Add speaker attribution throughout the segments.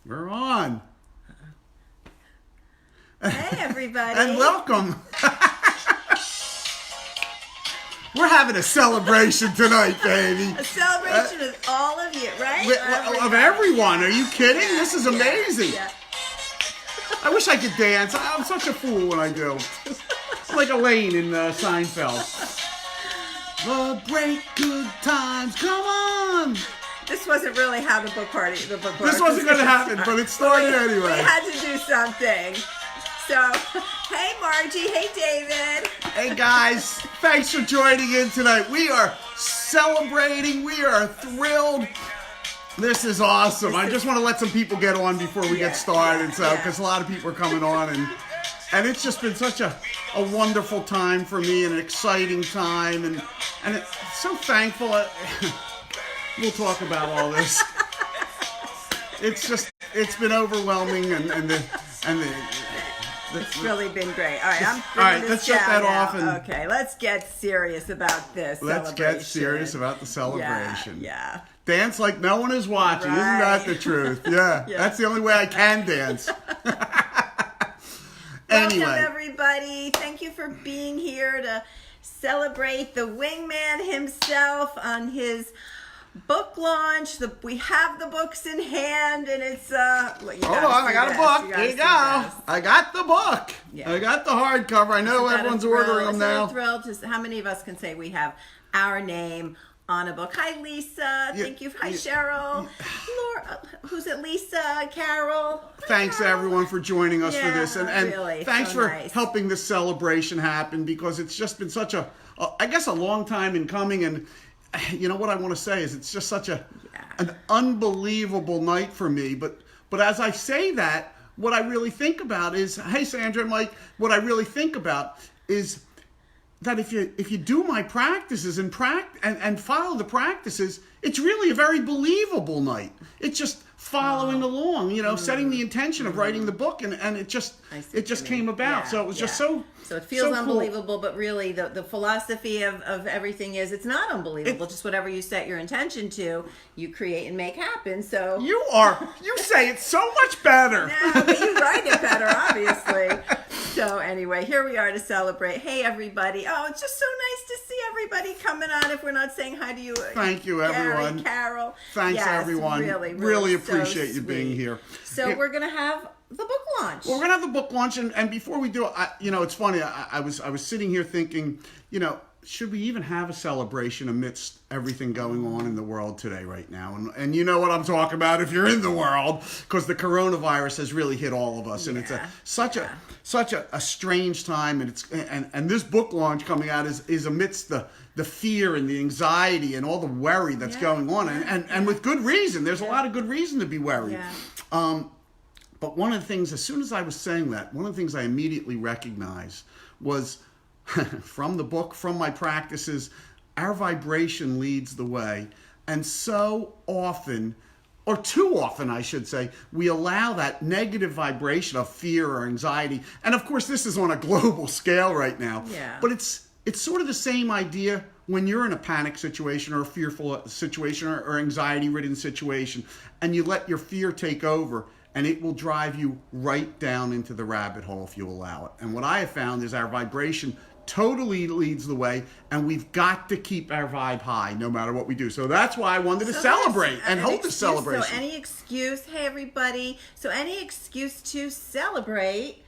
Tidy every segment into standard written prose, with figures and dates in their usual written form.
Speaker 1: We're on.
Speaker 2: Hey, everybody.
Speaker 1: And welcome. We're having a celebration tonight, baby.
Speaker 2: A celebration of all of you, right?
Speaker 1: Of everyone. Are you kidding?
Speaker 2: Yeah,
Speaker 1: This is amazing.
Speaker 2: Yeah.
Speaker 1: I wish I could dance. I'm such a fool when I do. I'm like Elaine in Seinfeld. Celebrate good times. Come on.
Speaker 2: This wasn't really how the book party.
Speaker 1: This wasn't going to happen, but it started anyway.
Speaker 2: We had to do something. So, hey, Margie. Hey, David.
Speaker 1: Hey, guys. Thanks for joining in tonight. We are celebrating. We are thrilled. This is awesome. I just want to let some people get on before we get started, because a lot of people are coming on, and it's just been such a wonderful time for me, and an exciting time, and it's so thankful. We'll talk about all this. It's been overwhelming, and
Speaker 2: it's really been great. All right,
Speaker 1: let's shut that off.
Speaker 2: Okay, let's get serious about this.
Speaker 1: Let's get serious about the celebration.
Speaker 2: Yeah.
Speaker 1: Dance like no one is watching.
Speaker 2: Right.
Speaker 1: Isn't that the truth? Yeah, that's the only way I can dance. Anyway.
Speaker 2: Welcome, everybody. Thank you for being here to celebrate the wingman himself on his book launch. We have the books in hand, and it's
Speaker 1: hold on, I got a book. Here you go. I got the book. Yeah. I got the hardcover. I know everyone's ordering them now.
Speaker 2: I'm thrilled. How many of us can say we have our name on a book? Hi, Lisa. Thank you. Hi, Cheryl. Laura. Who's it? Lisa. Carol.
Speaker 1: Thanks, everyone, for joining us for this, and
Speaker 2: really,
Speaker 1: thanks for helping this celebration happen, because it's just been such a long time in coming. And you know what I want to say is it's just such an unbelievable night for me. But as I say that, what I really think about is, hey, Sandra and Mike, what I really think about is that if you do my practices and follow the practices, it's really a very believable night. It's just following along, setting the intention of writing the book, and it just came about. Yeah, so it was just so
Speaker 2: it feels unbelievable,
Speaker 1: cool.
Speaker 2: But really the philosophy of everything is it's not unbelievable. Just whatever you set your intention to, you create and make happen. So
Speaker 1: you say it so much better.
Speaker 2: No, but you write it better, obviously. So anyway, here we are to celebrate. Hey, everybody. Oh, it's just so nice to see everybody coming on. If we're not saying hi to you.
Speaker 1: Thank you, everyone.
Speaker 2: Carol.
Speaker 1: Thanks, everyone. Really appreciate you being here.
Speaker 2: So we're going to have the book launch.
Speaker 1: Well, we're going to have the book launch. And before we do it, it's funny. I was sitting here thinking, should we even have a celebration amidst everything going on in the world today right now? And you know what I'm talking about if you're in the world, because the coronavirus has really hit all of us. And it's such a strange time. And this book launch coming out is amidst the fear and the anxiety and all the worry that's going on. And with good reason. There's a lot of good reason to be worried.
Speaker 2: Yeah.
Speaker 1: But one of the things, as soon as I was saying that, one of the things I immediately recognized was from the book, from my practices, our vibration leads the way. And so often, or too often, I should say, we allow that negative vibration of fear or anxiety. And of course, this is on a global scale right now.
Speaker 2: Yeah.
Speaker 1: But it's sort of the same idea when you're in a panic situation or a fearful situation or anxiety-ridden situation, and you let your fear take over, and it will drive you right down into the rabbit hole if you allow it. And what I have found is our vibration totally leads the way, and we've got to keep our vibe high no matter what we do. So that's why I wanted to celebrate and hold the celebration.
Speaker 2: So any excuse, hey everybody, any excuse to celebrate,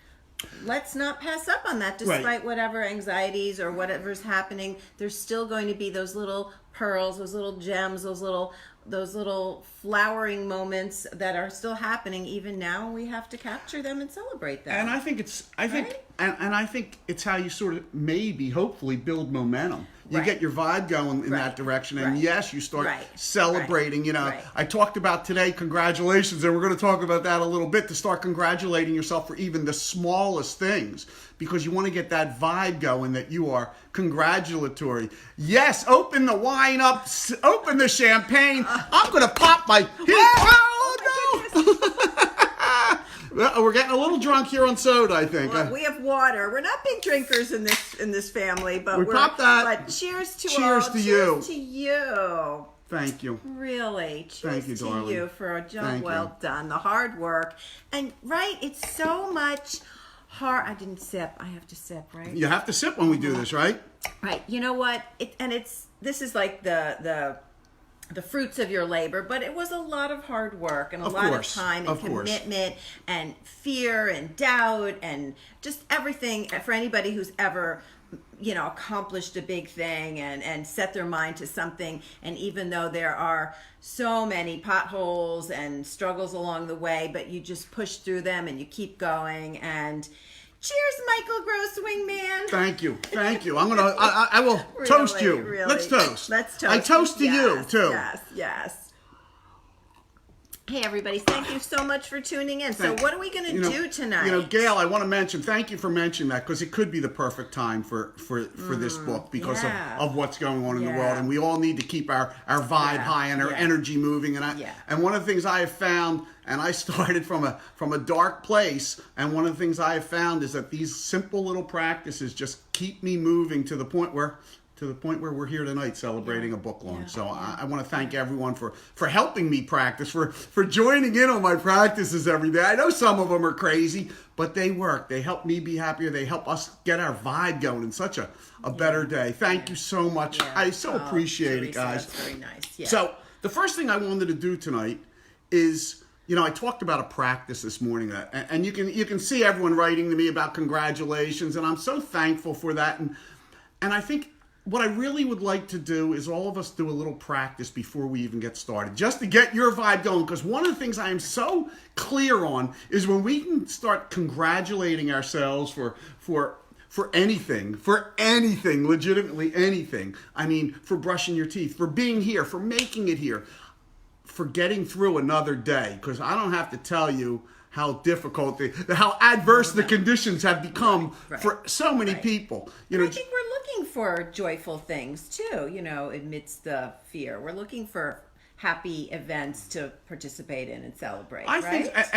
Speaker 2: let's not pass up on that. Despite whatever anxieties or whatever's happening, there's still going to be those little pearls, those little gems, those little flowering moments that are still happening even now. We have to capture them and celebrate them.
Speaker 1: And I think I think it's how you sort of hopefully build momentum. You get your vibe going in that direction, and yes, you start celebrating. I talked about today, congratulations, and we're going to talk about that a little bit, to start congratulating yourself for even the smallest things, because you want to get that vibe going that you are congratulatory. Yes, open the wine up, open the champagne. I'm going to pop my... We're getting a little drunk here on soda, I think.
Speaker 2: Well, we have water. We're not big drinkers in this family, but
Speaker 1: we popped that.
Speaker 2: But cheers to
Speaker 1: cheers
Speaker 2: all.
Speaker 1: To
Speaker 2: cheers
Speaker 1: you.
Speaker 2: To you.
Speaker 1: Thank you.
Speaker 2: Really. Cheers
Speaker 1: Thank you,
Speaker 2: to
Speaker 1: darling.
Speaker 2: you for a job
Speaker 1: Thank
Speaker 2: well done. The hard work. And, right, it's so much hard. I didn't sip. I have to sip, right?
Speaker 1: You have to sip when we do this, right?
Speaker 2: Right. You know what? This is like the fruits of your labor, but it was a lot of hard work and a lot of time and commitment and fear and doubt and just everything for anybody who's ever, accomplished a big thing and set their mind to something. And even though there are so many potholes and struggles along the way, but you just push through them and you keep going. And cheers, Michael Gross Wingman.
Speaker 1: Thank you. I will toast you.
Speaker 2: Really.
Speaker 1: Let's toast.
Speaker 2: Let's toast.
Speaker 1: I toast to you too.
Speaker 2: Yes. Hey, everybody. Thank you so much for tuning in. So what are we going to do tonight?
Speaker 1: Gail, I want to mention, thank you for mentioning that, because it could be the perfect time for this book because of what's going on in the world. And we all need to keep our vibe high and our energy moving. And one of the things I have found, and I started from a dark place, and one of the things I have found is that these simple little practices just keep me moving to the point where we're here tonight celebrating a book launch. So I want to thank everyone for helping me practice, for joining in on my practices every day. I know some of them are crazy, but they work. They help me be happier. They help us get our vibe going in such a better day. Thank you so much. I so appreciate it, guys.
Speaker 2: That's very nice. Yeah.
Speaker 1: So the first thing I wanted to do tonight is, I talked about a practice this morning, and you can see everyone writing to me about congratulations, and I'm so thankful for that. And I think what I really would like to do is all of us do a little practice before we even get started, just to get your vibe going. Because one of the things I am so clear on is when we can start congratulating ourselves for anything, legitimately anything. I mean, for brushing your teeth, for being here, for making it here, for getting through another day. Because I don't have to tell you how difficult, how adverse the conditions have become for so many people.
Speaker 2: I think we're looking for joyful things too, amidst the fear. We're looking for happy events to participate in and celebrate. I think,
Speaker 1: it's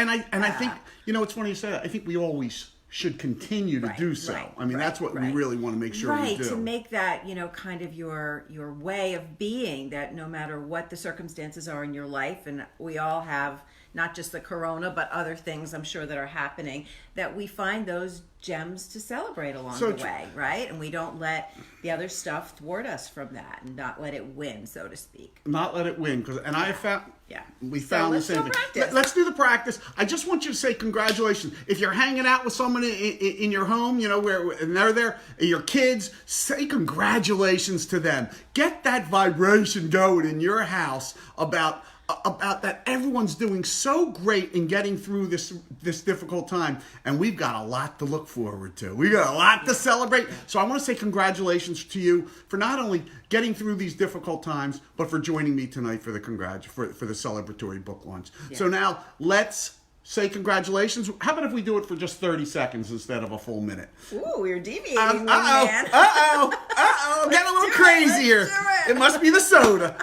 Speaker 1: funny you say that. I think we always should continue to do so. That's what we really want to make sure we do.
Speaker 2: To make that, kind of your way of being, that no matter what the circumstances are in your life, and we all have not just the corona, but other things I'm sure that are happening, that we find those gems to celebrate along the way, right? And we don't let the other stuff thwart us from that and not let it win, so to speak.
Speaker 1: Not let it win. I found, we
Speaker 2: so
Speaker 1: found the same thing. Let's do the practice. I just want you to say congratulations. If you're hanging out with someone in your home, and they're there, your kids, say congratulations to them. Get that vibration going in your house about that everyone's doing so great in getting through this difficult time, and we've got a lot to look forward to. We got a lot to celebrate. So I want to say congratulations to you for not only getting through these difficult times, but for joining me tonight for the celebratory book launch. So now let's say congratulations. How about if we do it for just 30 seconds instead of a full minute?
Speaker 2: Ooh, we're deviating, man.
Speaker 1: Getting a little crazy here. It must be the soda.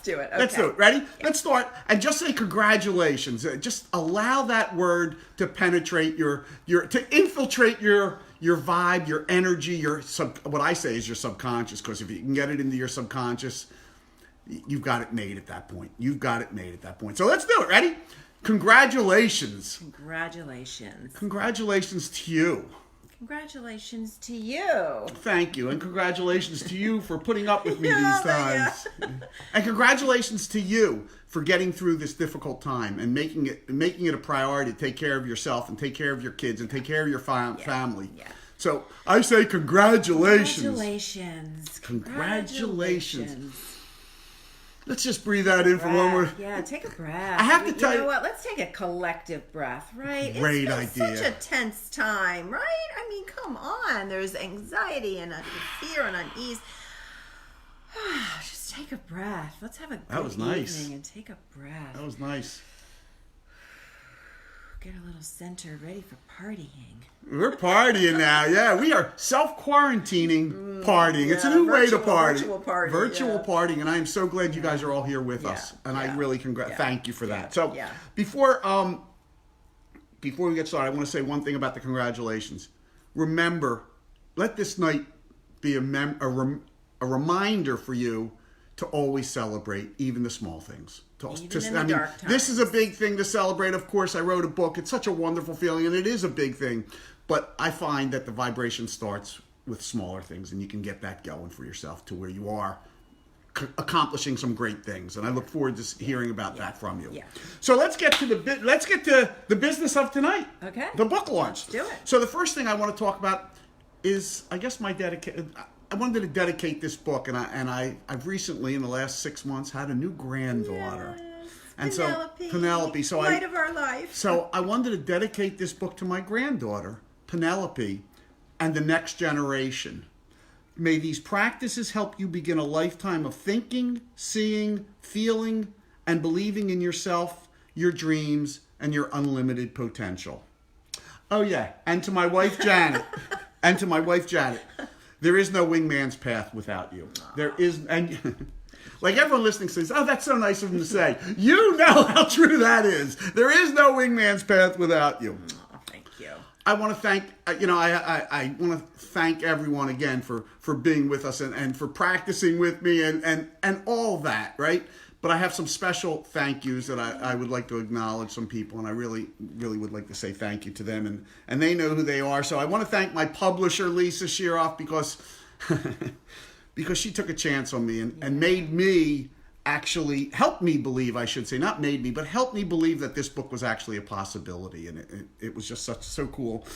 Speaker 2: Do it. Okay.
Speaker 1: Let's do it. Ready? Let's start. And just say congratulations. Just allow that word to penetrate to infiltrate your vibe, your energy, what I say is your subconscious, because if you can get it into your subconscious, you've got it made at that point. So let's do it. Ready? Congratulations. Congratulations to you.
Speaker 2: Congratulations to you.
Speaker 1: Thank you. And congratulations to you for putting up with me these times. And congratulations to you for getting through this difficult time and making it a priority to take care of yourself and take care of your kids and take care of your family. So I say congratulations. Congratulations. Let's just breathe that in for one more.
Speaker 2: Yeah, take a breath.
Speaker 1: I have to tell you.
Speaker 2: You know what? Let's take a collective breath, right?
Speaker 1: Great idea.
Speaker 2: It's such a tense time, right? I mean, come on. There's anxiety and fear and unease. Just take a breath. Let's have a good evening and take a breath.
Speaker 1: That was nice.
Speaker 2: Get a little centered, ready for partying.
Speaker 1: We're partying now. Yeah, we are self-quarantining partying. It's a new way to party. Virtual partying. And I am so glad you guys are all here with us. And I really thank you for that. So before we get started, I want to say one thing about the congratulations. Remember, let this night be a reminder for you to always celebrate even the small things.
Speaker 2: Even in the dark times.
Speaker 1: This is a big thing to celebrate. Of course, I wrote a book. It's such a wonderful feeling, and it is a big thing. But I find that the vibration starts with smaller things, and you can get that going for yourself to where you are accomplishing some great things. And I look forward to hearing about that from you.
Speaker 2: Yeah.
Speaker 1: So let's get to the business of tonight.
Speaker 2: Okay.
Speaker 1: The book launch.
Speaker 2: Let's do it.
Speaker 1: So the first thing I want to talk about is, I guess, I wanted to dedicate this book, and I've recently, in the last 6 months, had a new granddaughter.
Speaker 2: Yes.
Speaker 1: And
Speaker 2: Penelope.
Speaker 1: So
Speaker 2: light of our life.
Speaker 1: So I wanted to dedicate this book to my granddaughter, Penelope, and the next generation. May these practices help you begin a lifetime of thinking, seeing, feeling, and believing in yourself, your dreams, and your unlimited potential. Oh yeah, and to my wife Janet, there is no wingman's path without you. There is, and like everyone listening says, oh, that's so nice of him to say. You know how true that is. There is no wingman's path without you.
Speaker 2: Oh, thank you.
Speaker 1: I want to thank, I want to thank everyone again for being with us and for practicing with me and all that, right? But I have some special thank yous that I would like to acknowledge some people, and I really, really would like to say thank you to them, and they know who they are. So I want to thank my publisher, Lisa Sheeroff, because she took a chance on me and made me actually, helped me believe, I should say, not made me, but helped me believe that this book was actually a possibility, and it was just so cool.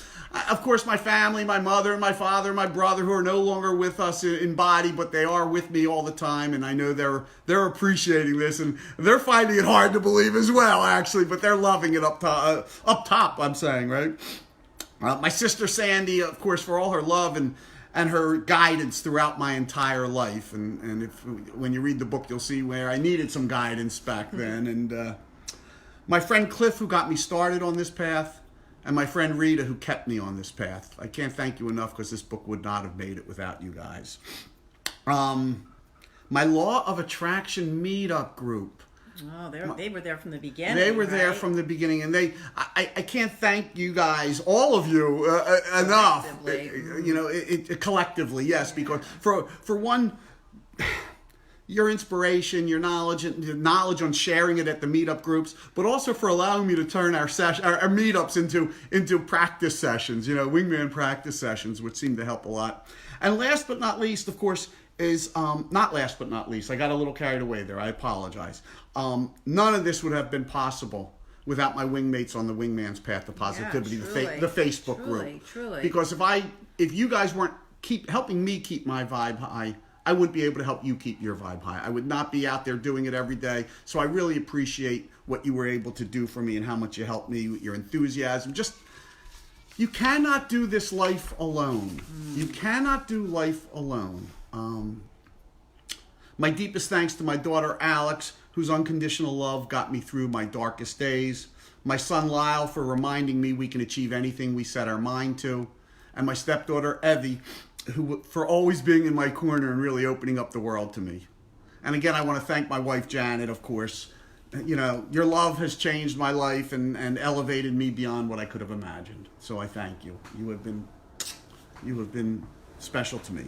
Speaker 1: Of course, my family, my mother, my father, my brother, who are no longer with us in body, but they are with me all the time, and I know they're appreciating this, and they're finding it hard to believe as well, actually, but they're loving it up top, I'm saying, right? My sister Sandy, of course, for all her love and her guidance throughout my entire life. And when you read the book, you'll see where I needed some guidance back then. And my friend Cliff, who got me started on this path, and my friend Rita, who kept me on this path. I can't thank you enough, because this book would not have made it without you guys. My Law of Attraction meetup group.
Speaker 2: Oh, they were there from the beginning.
Speaker 1: They were there from the beginning, and I can't thank you guys, all of you, enough. Collectively, yes, because for one, your inspiration, your knowledge on sharing it at the meetup groups, but also for allowing me to turn our meetups into practice sessions, wingman practice sessions, which seem to help a lot. And last but not least, of course, is not last but not least. I got a little carried away there. I apologize. None of this would have been possible without my wingmates on the Wingman's Path to Positivity, the Facebook group.
Speaker 2: Truly.
Speaker 1: Because if you guys weren't helping me keep my vibe high, I wouldn't be able to help you keep your vibe high. I would not be out there doing it every day. So I really appreciate what you were able to do for me and how much you helped me with your enthusiasm. You cannot do this life alone. You cannot do life alone. My deepest thanks to my daughter Alex, whose unconditional love got me through my darkest days. My son Lyle, for reminding me we can achieve anything we set our mind to. And my stepdaughter Evie, who for always being in my corner and really opening up the world to me. And again, I want to thank my wife Janet, of course. Your love has changed my life and elevated me beyond what I could have imagined. So I thank you. You have been special to me.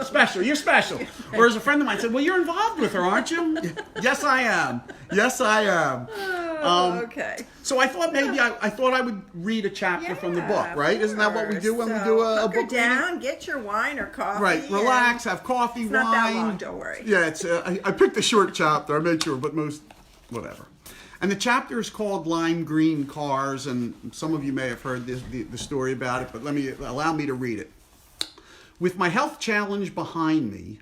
Speaker 1: Special. You're special. Or as a friend of mine said, well, you're involved with her, aren't you? Yes, I am. Yes, I am.
Speaker 2: Okay.
Speaker 1: So I thought maybe I thought I would read a chapter from the book, right? Isn't that what we do when we do a book
Speaker 2: down,
Speaker 1: reading?
Speaker 2: get your wine or coffee.
Speaker 1: Right. Relax, have coffee,
Speaker 2: it's
Speaker 1: wine.
Speaker 2: Not that long, don't worry.
Speaker 1: Yeah, it's. I picked a short chapter. I made sure, but whatever. And the chapter is called Lime Green Cars, and some of you may have heard the story about it, but allow me to read it. With my health challenge behind me,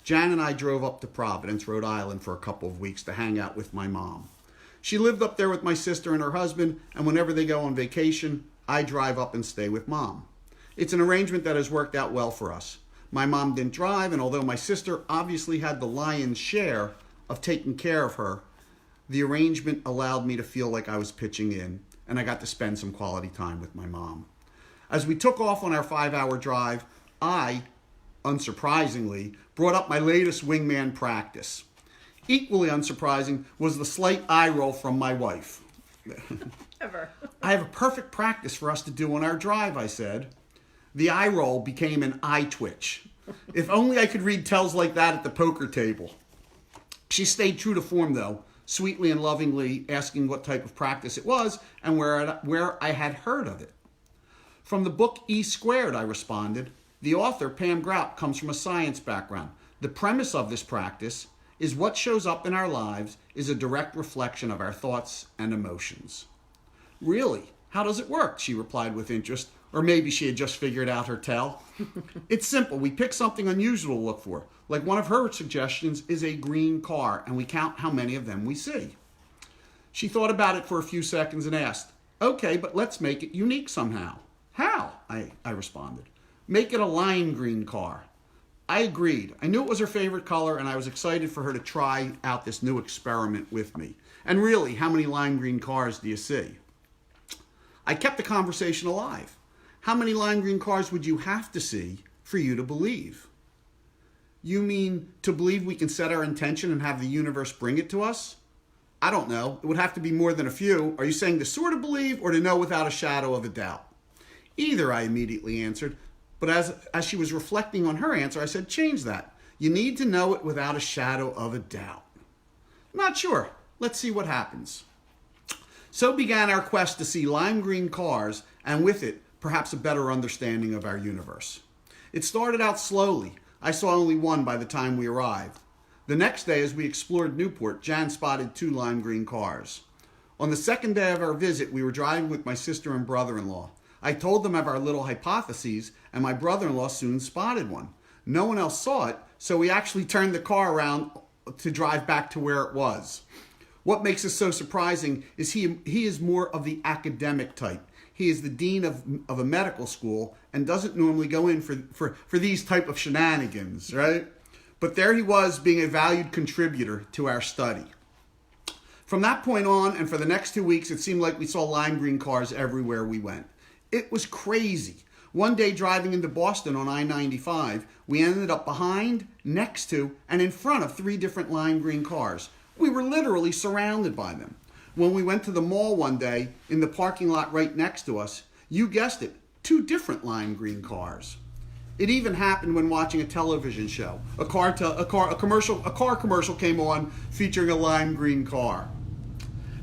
Speaker 1: Jan and I drove up to Providence, Rhode Island for a couple of weeks to hang out with my mom. She lived up there with my sister and her husband, and whenever they go on vacation, I drive up and stay with Mom. It's an arrangement that has worked out well for us. My mom didn't drive, and although my sister obviously had the lion's share of taking care of her, the arrangement allowed me to feel like I was pitching in, and I got to spend some quality time with my mom. As we took off on our 5-hour drive, I, unsurprisingly, brought up my latest wingman practice. Equally unsurprising was the slight eye roll from my wife.
Speaker 2: Ever.
Speaker 1: I have a perfect practice for us to do on our drive, I said. The eye roll became an eye twitch. If only I could read tells like that at the poker table. She stayed true to form, though, sweetly and lovingly asking what type of practice it was and where I had heard of it. From the book E Squared, I responded. The author, Pam Grout, comes from a science background. The premise of this practice is what shows up in our lives is a direct reflection of our thoughts and emotions. Really? How does it work? She replied with interest. Or maybe she had just figured out her tell. It's simple. We pick something unusual to look for. Like one of her suggestions is a green car, and we count how many of them we see. She thought about it for a few seconds and asked, okay, but let's make it unique somehow. How? I responded. Make it a lime green car. I agreed. I knew it was her favorite color, and I was excited for her to try out this new experiment with me. And really, how many lime green cars do you see? I kept the conversation alive. How many lime green cars would you have to see for you to believe? You mean to believe we can set our intention and have the universe bring it to us? I don't know. It would have to be more than a few. Are you saying to sort of believe or to know without a shadow of a doubt? Either, I immediately answered. But as she was reflecting on her answer, I said, change that. You need to know it without a shadow of a doubt. Not sure. Let's see what happens. So began our quest to see lime green cars, and with it, perhaps a better understanding of our universe. It started out slowly. I saw only one by the time we arrived. The next day, as we explored Newport, Jan spotted 2 lime green cars. On the second day of our visit, we were driving with my sister and brother-in-law. I told them of our little hypotheses, and my brother-in-law soon spotted one. No one else saw it, so we actually turned the car around to drive back to where it was. What makes this so surprising is he is more of the academic type. He is the dean of a medical school and doesn't normally go in for these type of shenanigans, right? But there he was being a valued contributor to our study. From that point on and for the next 2 weeks, it seemed like we saw lime green cars everywhere we went. It was crazy. One day driving into Boston on I-95, we ended up behind, next to, and in front of 3 different lime green cars. We were literally surrounded by them. When we went to the mall one day, in the parking lot right next to us, you guessed it, 2 different lime green cars. It even happened when watching a television show. A car commercial came on featuring a lime green car.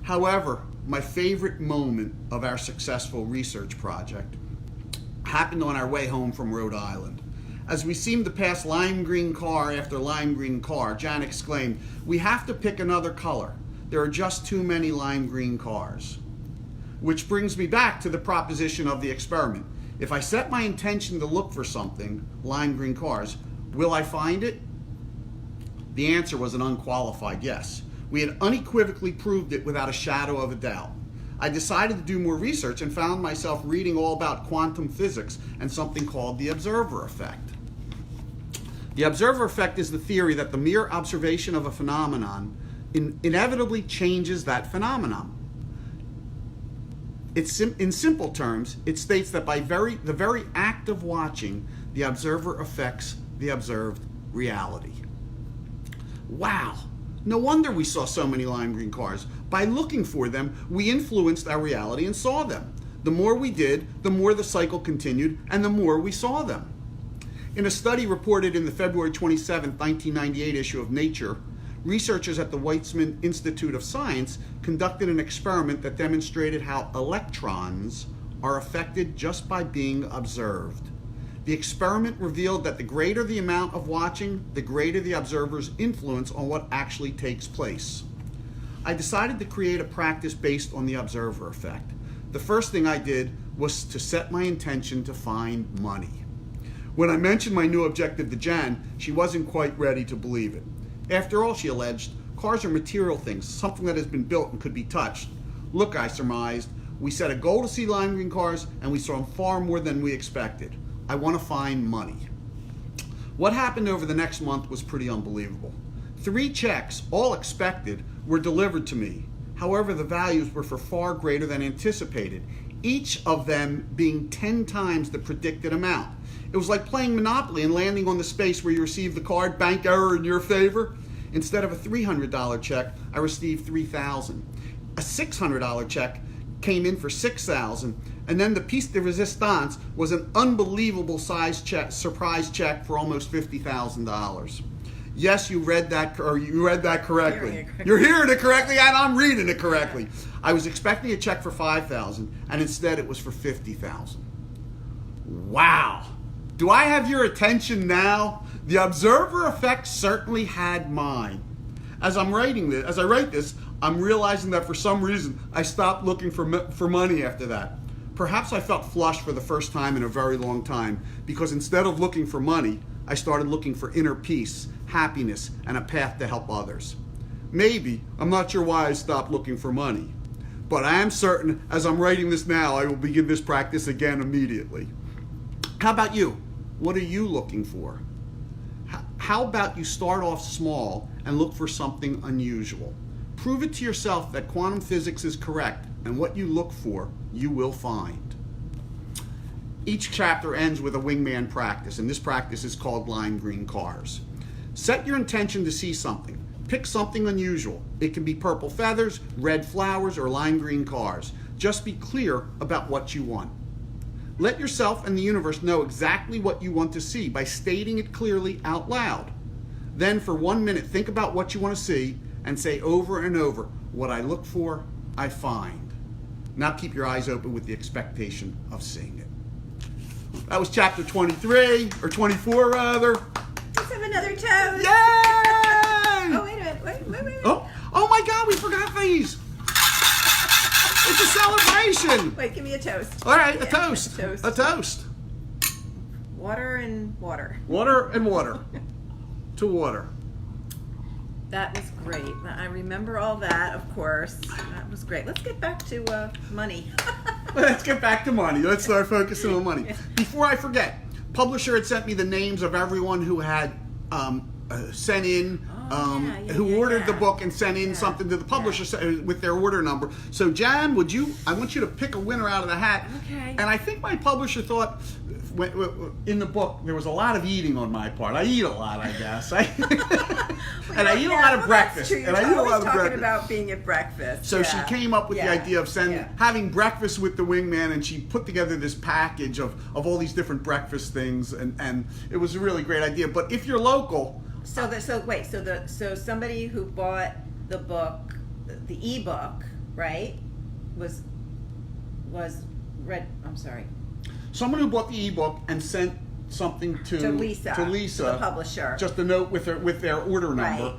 Speaker 1: However, my favorite moment of our successful research project happened on our way home from Rhode Island. As we seemed to pass lime green car after lime green car, Jan exclaimed, "We have to pick another color. There are just too many lime green cars." Which brings me back to the proposition of the experiment. If I set my intention to look for something, lime green cars, will I find it? The answer was an unqualified yes. We had unequivocally proved it without a shadow of a doubt. I decided to do more research and found myself reading all about quantum physics and something called the observer effect. The observer effect is the theory that the mere observation of a phenomenon inevitably changes that phenomenon. In simple terms, it states that by the very act of watching, the observer affects the observed reality. Wow! No wonder we saw so many lime green cars. By looking for them, we influenced our reality and saw them. The more we did, the more the cycle continued, and the more we saw them. In a study reported in the February 27, 1998 issue of Nature, researchers at the Weizmann Institute of Science conducted an experiment that demonstrated how electrons are affected just by being observed. The experiment revealed that the greater the amount of watching, the greater the observer's influence on what actually takes place. I decided to create a practice based on the observer effect. The first thing I did was to set my intention to find money. When I mentioned my new objective to Jan, she wasn't quite ready to believe it. After all, she alleged, cars are material things, something that has been built and could be touched. Look, I surmised, we set a goal to see lime green cars, and we saw far more than we expected. I want to find money. What happened over the next month was pretty unbelievable. 3 checks, all expected, were delivered to me. However, the values were for far greater than anticipated, each of them being 10 times the predicted amount. It was like playing Monopoly and landing on the space where you receive the card, bank error in your favor. Instead of a $300 check, I received $3,000. A $600 check came in for $6,000, And then the piece de resistance was an unbelievable size check, surprise check for almost $50,000. Yes, you read that correctly. You're hearing it correctly, and I'm reading it correctly. I was expecting a check for $5,000, and instead it was for $50,000. Wow. Do I have your attention now? The observer effect certainly had mine. As I write this, I'm realizing that for some reason I stopped looking for money after that. Perhaps I felt flush for the first time in a very long time, because instead of looking for money, I started looking for inner peace, happiness, and a path to help others. Maybe, I'm not sure why I stopped looking for money, but I am certain as I'm writing this now, I will begin this practice again immediately. How about you? What are you looking for? How about you start off small and look for something unusual? Prove it to yourself that quantum physics is correct, and what you look for, you will find. Each chapter ends with a wingman practice, and this practice is called Lime Green Cars. Set your intention to see something. Pick something unusual. It can be purple feathers, red flowers, or lime green cars. Just be clear about what you want. Let yourself and the universe know exactly what you want to see by stating it clearly out loud. Then for 1 minute, think about what you want to see and say over and over, what I look for, I find. Now keep your eyes open with the expectation of seeing it. That was chapter 23, or 24 rather.
Speaker 2: Let's have another toast.
Speaker 1: Yay!
Speaker 2: Oh, wait a minute. Wait.
Speaker 1: Oh my God, we forgot these. It's a celebration.
Speaker 2: Wait, give me a toast.
Speaker 1: All right,
Speaker 2: Yeah,
Speaker 1: a toast. A toast.
Speaker 2: Water and water.
Speaker 1: Water and water. To water.
Speaker 2: That was great. I remember all that, of course. That was great. Let's get back to money.
Speaker 1: Let's get back to money. Let's start focusing on money. Before I forget, publisher had sent me the names of everyone who had sent in, who ordered the book and sent in something to the publisher with their order number. So Jan, I want you to pick a winner out of the hat.
Speaker 2: Okay.
Speaker 1: And I think my publisher thought, in the book, there was a lot of eating on my part. I eat a lot, I guess. I eat a lot of breakfast.
Speaker 2: You're always talking about being at breakfast.
Speaker 1: So she came up with the idea of having breakfast with the wingman, and she put together this package of all these different breakfast things, and it was a really great idea. But if you're local,
Speaker 2: so somebody who bought the book, the ebook, right, was read. I'm sorry.
Speaker 1: Someone who bought the ebook and sent something to Lisa,
Speaker 2: the publisher,
Speaker 1: just a note with their order number,
Speaker 2: right.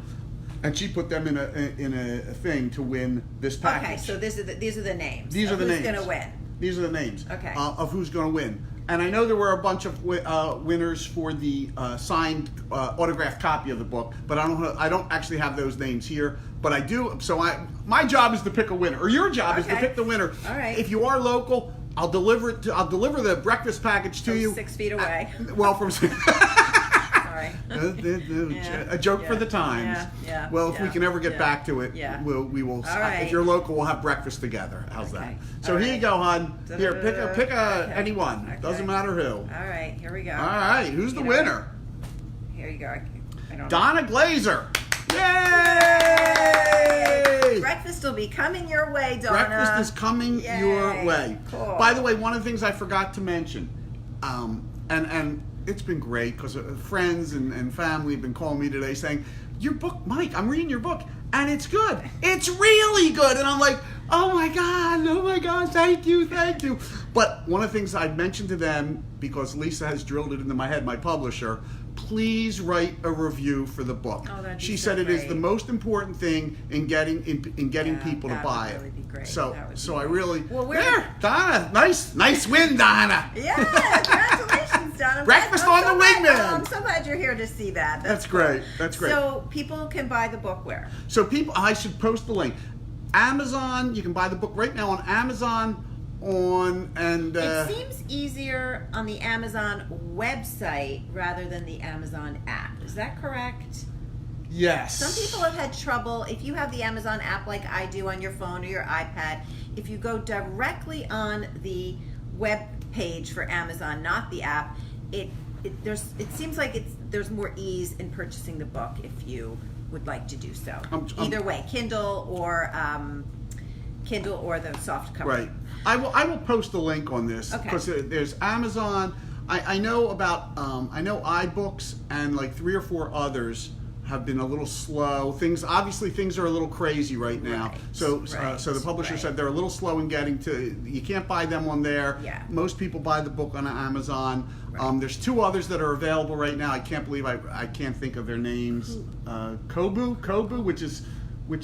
Speaker 1: And she put them in a thing to win this package.
Speaker 2: Okay, so these are the names.
Speaker 1: These are the names.
Speaker 2: Who's going to win?
Speaker 1: These are the names.
Speaker 2: Okay.
Speaker 1: Of who's going to win. And I know there were a bunch of winners for the signed autographed copy of the book, but I don't actually have those names here. But I do. So my job is to pick a winner, or your job is to pick the winner.
Speaker 2: All right.
Speaker 1: If you are local, I'll deliver the breakfast package to you.
Speaker 2: 6 feet away.
Speaker 1: From.
Speaker 2: Sorry.
Speaker 1: A joke for the times.
Speaker 2: Yeah.
Speaker 1: Well, if we can ever get back to it, we will.
Speaker 2: Right.
Speaker 1: If you're local, we'll have breakfast together. How's that? So here you go, hon. Here, pick anyone.
Speaker 2: Okay.
Speaker 1: Doesn't matter who.
Speaker 2: All right, here we go.
Speaker 1: All right, who's the winner?
Speaker 2: Here you go. I don't know.
Speaker 1: Donna Glazer. Yay!
Speaker 2: Breakfast will be coming your way, Donna.
Speaker 1: Breakfast is coming your way.
Speaker 2: Cool.
Speaker 1: By the way, one of the things I forgot to mention, and it's been great because friends and family have been calling me today saying, your book, Mike, I'm reading your book, and it's good. It's really good. And I'm like, oh my God, thank you. But one of the things I mentioned to them, because Lisa has drilled it into my head, my publisher, please write a review for the book. She said it is the most important thing in getting people to buy it.
Speaker 2: Really be great.
Speaker 1: So I really
Speaker 2: there,
Speaker 1: Donna, nice win, Donna.
Speaker 2: Yeah, congratulations, Donna.
Speaker 1: Breakfast on the Wingman.
Speaker 2: I'm so glad you're here to see that.
Speaker 1: That's great.
Speaker 2: So people can buy the book where?
Speaker 1: So I should post the link. Amazon. You can buy the book right now on Amazon. It
Speaker 2: seems easier on the Amazon website rather than the Amazon app. Is that correct?
Speaker 1: Yes.
Speaker 2: Some people have had trouble. If you have the Amazon app like I do on your phone or your iPad, if you go directly on the web page for Amazon, not the app, it seems like there's more ease in purchasing the book if you would like to do so. Either way, Kindle or Kindle or the soft cover.
Speaker 1: Right. I will post a link on this
Speaker 2: Okay.
Speaker 1: because there's Amazon. I know about I know iBooks and like 3 or 4 others have been a little slow. Things are a little crazy right now.
Speaker 2: Right,
Speaker 1: So
Speaker 2: right,
Speaker 1: so the publisher
Speaker 2: right.
Speaker 1: said they're a little slow in getting to. You can't buy them on there.
Speaker 2: Yeah.
Speaker 1: Most people buy the book on Amazon.
Speaker 2: Right.
Speaker 1: There's 2 others that are available right now. I can't believe I can't think of their names. Kobo, which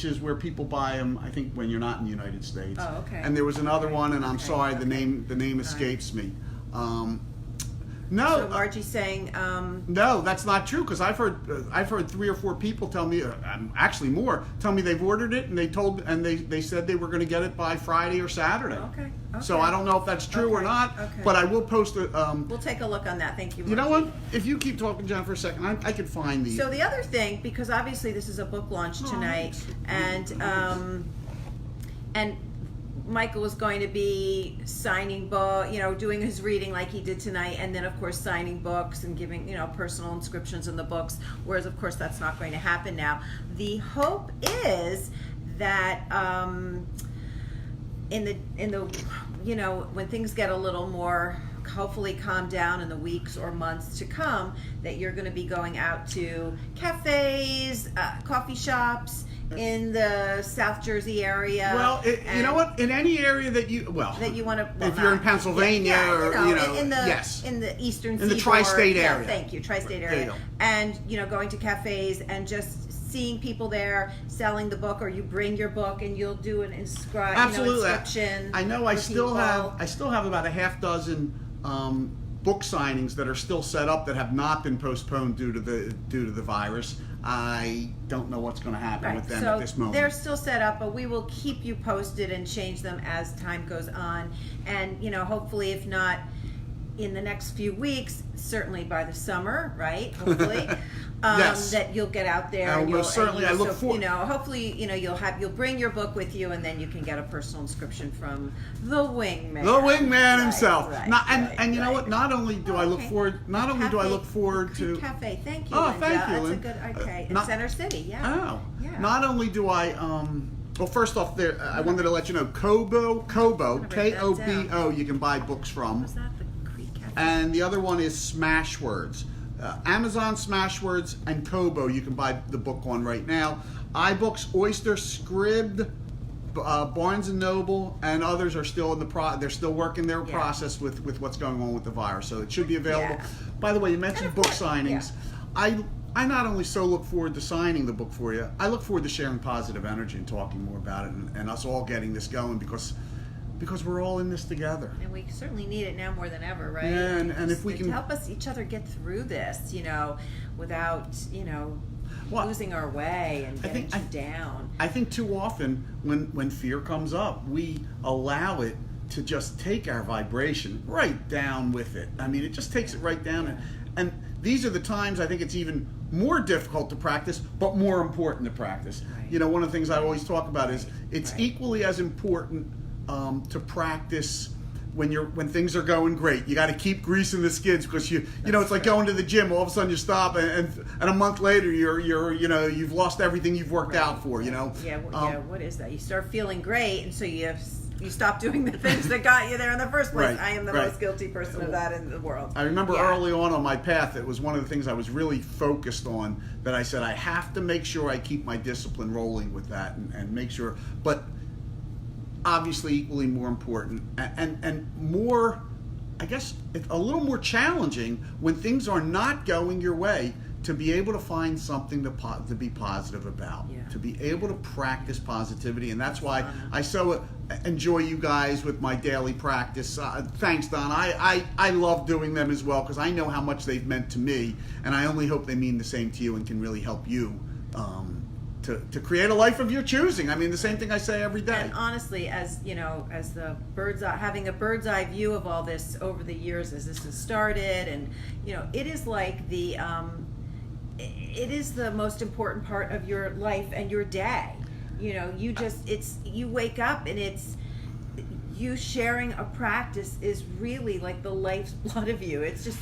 Speaker 1: is where people buy them. I think when you're not in the United States.
Speaker 2: Oh, okay.
Speaker 1: And there was another one, and I'm
Speaker 2: Okay,
Speaker 1: sorry,
Speaker 2: okay.
Speaker 1: the name escapes me. No,
Speaker 2: So Margie's saying,
Speaker 1: no, that's not true because I've heard 3 or 4 people tell me, actually more, tell me they've ordered it and they said they were going to get it by Friday or Saturday.
Speaker 2: okay.
Speaker 1: So I don't know if that's true or
Speaker 2: Okay,
Speaker 1: not,
Speaker 2: okay.
Speaker 1: but I will post it.
Speaker 2: We'll take a look on that. Thank you,
Speaker 1: You know
Speaker 2: Margie.
Speaker 1: what? If you keep talking, John, for a second, I could find the.
Speaker 2: So the other thing, because obviously this is a book launch tonight, and Michael was going to be signing book, doing his reading like he did tonight, and then of course signing books and giving, personal inscriptions in the books. Whereas of course that's not going to happen now. The hope is that in the when things get a little more hopefully calm down in the weeks or months to come, that you're going to be going out to cafes, coffee shops in the South Jersey area.
Speaker 1: Well, you know what? In any area that you want to, if you're in Pennsylvania
Speaker 2: in the
Speaker 1: yes,
Speaker 2: in the eastern
Speaker 1: in the
Speaker 2: seaboard,
Speaker 1: tri-state area.
Speaker 2: Thank you, tri-state
Speaker 1: There
Speaker 2: area,
Speaker 1: you go.
Speaker 2: and going to cafes and just seeing people there selling the book, or you bring your book and you'll do an inscription.
Speaker 1: I know. I
Speaker 2: for
Speaker 1: still
Speaker 2: people.
Speaker 1: have about a half dozen book signings that are still set up that have not been postponed due to the virus. I don't know what's going to happen with them at this moment.
Speaker 2: They're still set up, but we will keep you posted and change them as time goes on. And hopefully, if not in the next few weeks, certainly by the summer, right? Hopefully,
Speaker 1: yes.
Speaker 2: That you'll get out there.
Speaker 1: And
Speaker 2: And
Speaker 1: most certainly, I look forward.
Speaker 2: Hopefully, you'll bring your book with you, and then you can get a personal inscription from the wingman.
Speaker 1: The wingman himself.
Speaker 2: Right,
Speaker 1: And you know what? Not only do I look forward. Not only do I look forward to.
Speaker 2: Cafe. Thank you.
Speaker 1: Oh,
Speaker 2: Linda.
Speaker 1: thank you,
Speaker 2: That's
Speaker 1: Lynn.
Speaker 2: a good. Okay, in
Speaker 1: Not-
Speaker 2: Center City. Yeah.
Speaker 1: Oh.
Speaker 2: Yeah.
Speaker 1: Not only do I. Well, first off, there I wanted to let you know Kobo,
Speaker 2: write that
Speaker 1: Kobo. You can buy books from.
Speaker 2: Was that the Creek Cafe?
Speaker 1: And the other one is Smashwords. Amazon Smashwords and Kobo you can buy the book on right now. iBooks, Oyster, Scribd, Barnes and Noble, and others are still in they're still working their process with what's going on with the virus. So it should be available.
Speaker 2: Yeah.
Speaker 1: By the way, you mentioned
Speaker 2: of
Speaker 1: book
Speaker 2: course,
Speaker 1: signings.
Speaker 2: yeah.
Speaker 1: I not only so look forward to signing the book for you, I look forward to sharing positive energy and talking more about it and us all getting this going because we're all in this together.
Speaker 2: And we certainly need it now more than ever, right?
Speaker 1: Yeah, and if we
Speaker 2: to
Speaker 1: can
Speaker 2: help us each other get through this, without
Speaker 1: Well,
Speaker 2: losing our way and
Speaker 1: I
Speaker 2: getting
Speaker 1: think-
Speaker 2: too down.
Speaker 1: I think too often when fear comes up, we allow it to just take our vibration right down with it. I mean, it just takes it right down. And these are the times I think it's even more difficult to practice, but more important to practice.
Speaker 2: Right.
Speaker 1: One of the things I always talk about is it's
Speaker 2: Right.
Speaker 1: equally as important to practice when things are going great. You got to keep greasing the skids because it's like going to the gym. All of a sudden you stop and a month later you've lost everything you've worked out for.
Speaker 2: Yeah, what is that? You start feeling great, and so you stop doing the things that got you there in the first place.
Speaker 1: Right,
Speaker 2: I am the
Speaker 1: right.
Speaker 2: most guilty person of that in the world.
Speaker 1: I remember
Speaker 2: Yeah.
Speaker 1: early on my path, it was one of the things I was really focused on, that I said I have to make sure I keep my discipline rolling with that and make sure. But obviously equally more important and more, I guess, it's a little more challenging when things are not going your way, to be able to find something to be positive about, to be able to practice positivity. And that's why I so enjoy you guys with my daily practice. Thanks, Don. I love doing them as well because I know how much they've meant to me, and I only hope they mean the same to you and can really help you to create a life of your choosing. I mean, the same thing I say every day.
Speaker 2: And honestly, as the having a bird's eye view of all this over the years as this has started, and it is like it is the most important part of your life and your day. You wake up and it's you sharing a practice is really like the life's blood of you. It's just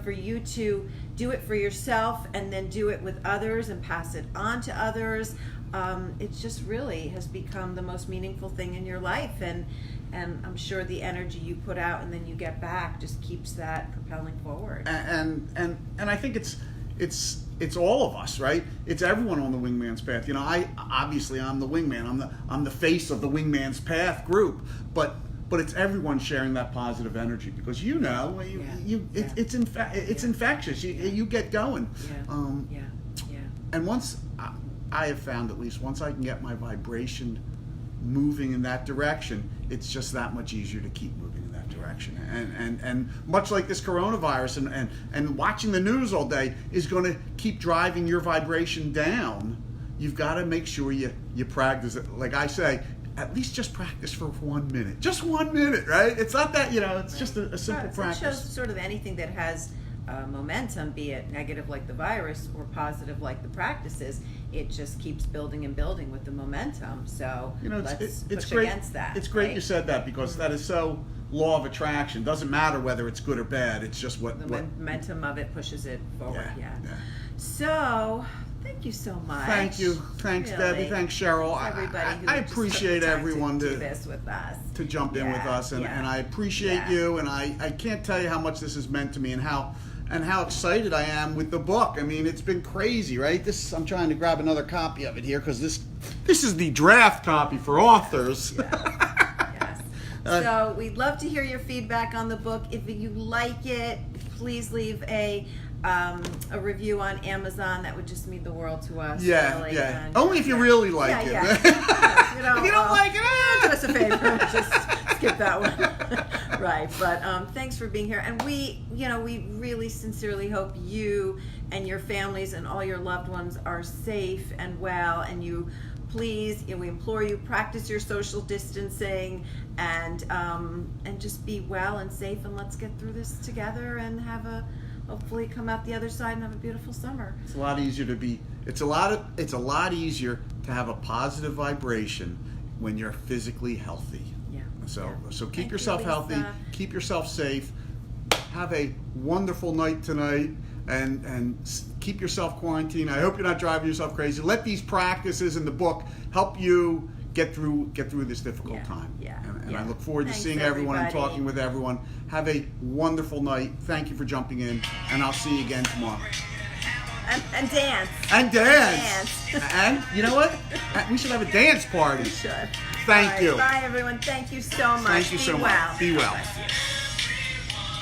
Speaker 2: for you to do it for yourself and then do it with others and pass it on to others. it just really has become the most meaningful thing in your life. And I'm sure the energy you put out and then you get back just keeps that propelling forward.
Speaker 1: And I think it's all of us, right? It's everyone on the Wingman's Path. You know, I'm the wingman. I'm the face of the Wingman's Path group, but it's everyone sharing that positive energy, because it's infectious. You get going. And once I have found, at least once I can get my vibration moving in that direction, it's just that much easier to keep moving in that direction. And much like this coronavirus and watching the news all day is going to keep driving your vibration down, you've got to make sure you practice it. Like I say, at least just practice for 1 minute. Just 1 minute, right? It's not that, it's just a simple practice.
Speaker 2: It shows sort of anything that has momentum, be it negative like the virus or positive like the practices, it just keeps building and building with the momentum. So let's push
Speaker 1: great,
Speaker 2: against that.
Speaker 1: It's great
Speaker 2: right?
Speaker 1: you said that, because that is so law of attraction. Doesn't matter whether it's good or bad. It's just what
Speaker 2: momentum of it pushes it forward.
Speaker 1: Yeah.
Speaker 2: So thank you so much.
Speaker 1: Thank you. Thanks,
Speaker 2: really.
Speaker 1: Debbie. Thanks, Cheryl.
Speaker 2: Everybody
Speaker 1: I appreciate everyone
Speaker 2: to do this with us,
Speaker 1: to jump in with us, and I appreciate you, and I can't tell you how much this has meant to me, and how excited I am with the book. I mean, it's been crazy, right? I'm trying to grab another copy of it here, because this is the draft copy for authors.
Speaker 2: Yes. So we'd love to hear your feedback on the book. If you like it, please leave a review on Amazon. That would just mean the world to us. Really. And,
Speaker 1: only if you really like it.
Speaker 2: If you don't like it, do us a favor. Just skip that one. Right. But thanks for being here. And we really sincerely hope you and your families and all your loved ones are safe and well. And you please, we implore you, practice your social distancing and just be well and safe. And let's get through this together and hopefully come out the other side and have a beautiful summer.
Speaker 1: It's a lot easier it's a lot easier to have a positive vibration when you're physically healthy.
Speaker 2: Yeah.
Speaker 1: So keep yourself healthy, keep yourself safe. Have a wonderful night tonight, and keep yourself quarantined. I hope you're not driving yourself crazy. Let these practices in the book help you get through this difficult time. And I look forward to seeing everyone and talking with everyone. Have a wonderful night. Thank you for jumping in, and I'll see you again tomorrow.
Speaker 2: And dance.
Speaker 1: And dance. And you know what? We should have a dance party.
Speaker 2: We should.
Speaker 1: Thank you.
Speaker 2: Bye, everyone. Thank you so much.
Speaker 1: Thank you so much. Be well.
Speaker 2: God bless you.